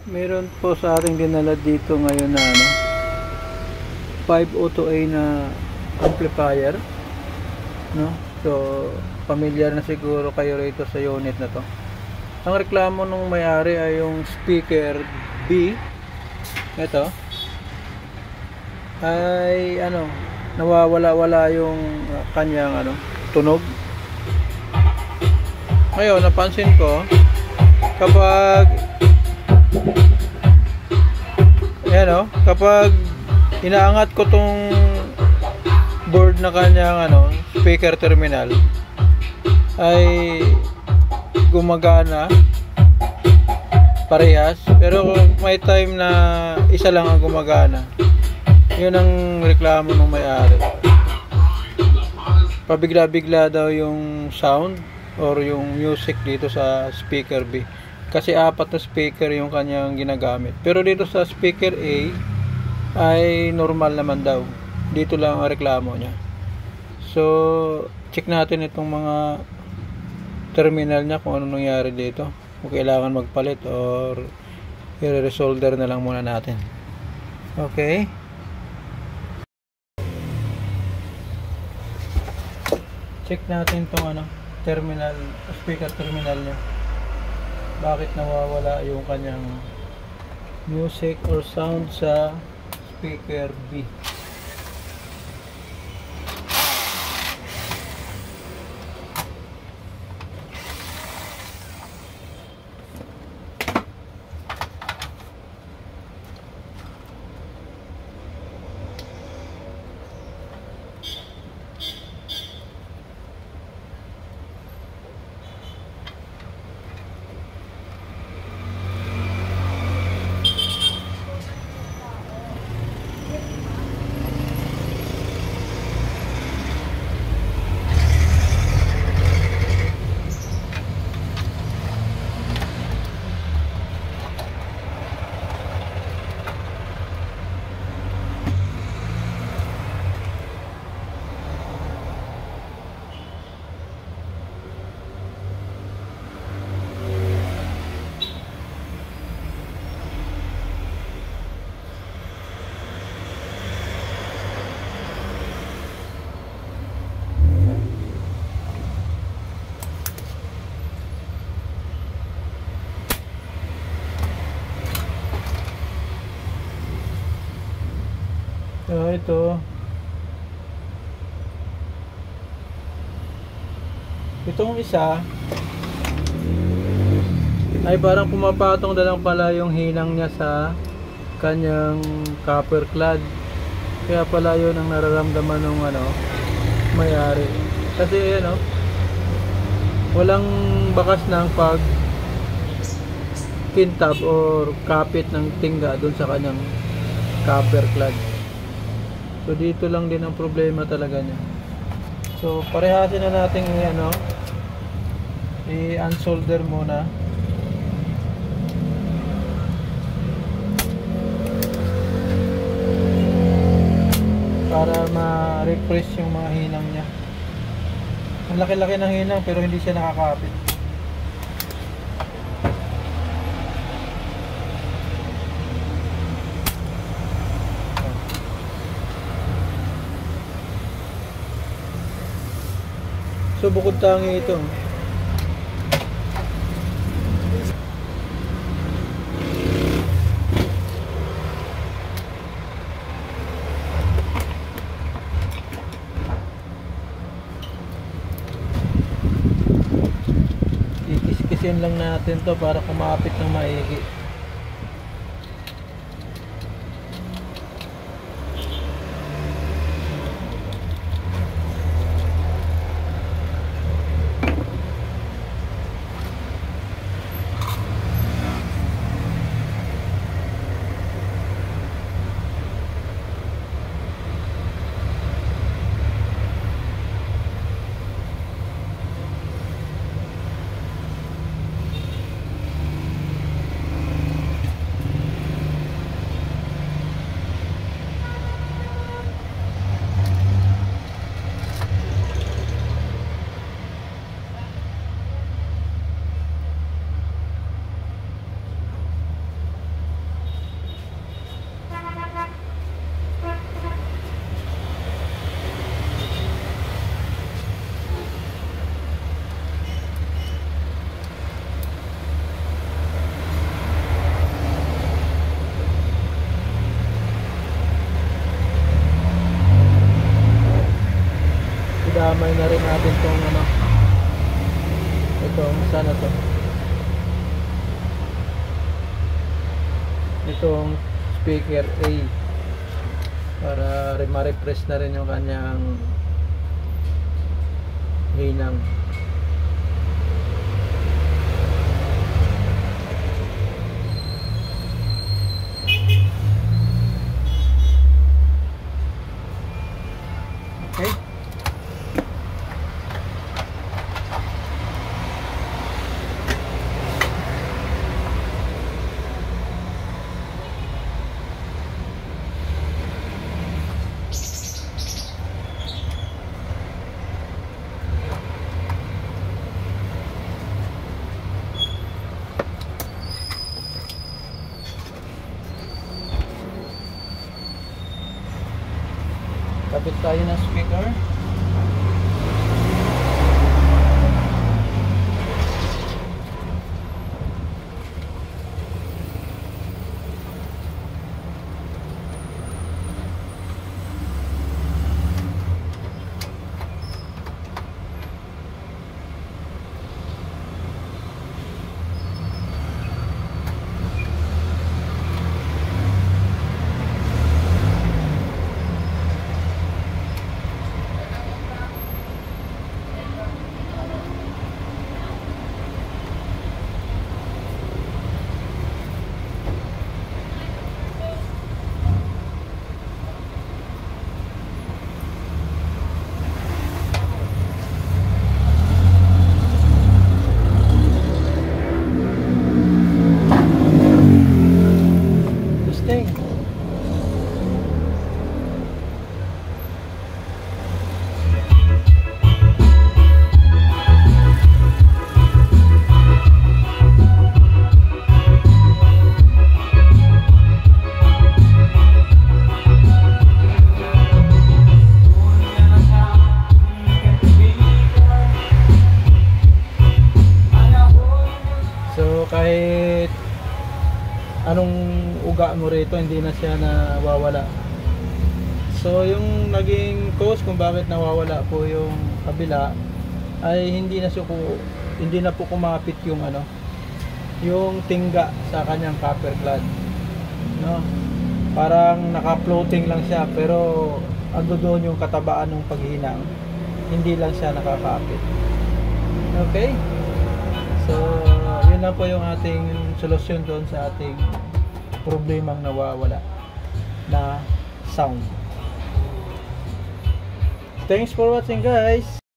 Meron po sa ating dinala dito ngayon na 502A na amplifier, no? So, familiar na siguro kayo rito sa unit na to. Ang reklamo nung may-ari ay yung speaker B. Ito ay nawawala-wala yung kanyang tunog. Ngayon, napansin ko kapag kapag inaangat ko tong board na kanyang speaker terminal ay gumagana parehas, pero may time na isa lang ang gumagana. Yun ang reklamo ng may-ari. Pabigla-bigla daw yung sound or yung music dito sa speaker B. Kasi 4 na speaker yung kanyang ginagamit. Pero dito sa speaker A ay normal naman daw. Dito lang ang reklamo niya. So, check natin itong mga terminal niya kung ano nangyari dito. Kung kailangan magpalit or i-resolder na lang muna natin. Okay. Check natin itong terminal, speaker terminal niya. Bakit nawawala yung kanyang music or sound sa speaker B. So, itong isa ay parang pumapatong na lang pala yung hinang niya sa kanyang copper clad. Kaya pala yun ang nararamdaman ng may-ari. Kasi walang bakas ng pag kintab or kapit ng tingga dun sa kanyang copper clad. So dito lang din ang problema talaga niya. So parehasin na natin i-unsolder muna. Para ma-refresh yung mga hinang niya. Ang laki-laki ng hinang pero hindi siya nakakapit. So bukod tangi ito. Kikis-kisin lang natin to para kumapit ng maigi. try na rin natin tong ano, itong sana to, itong speaker A, para ma-refresh na rin yung kanyang hinang. Okay. Kapit tayo ng speaker. Kahit anong uga mo rito, hindi na siya nawawala. So yung naging cause kung bakit nawawala po yung kabila ay hindi na po kumapit yung ano, yung tingga sa kanyang copper clad, no? Parang naka-floating lang siya, pero ando doon yung katabaan ng paghinang, hindi lang siya nakakapit. Okay, so yun lang po yung ating solusyon doon sa ating problemang nawawala na sound. Thanks for watching, guys.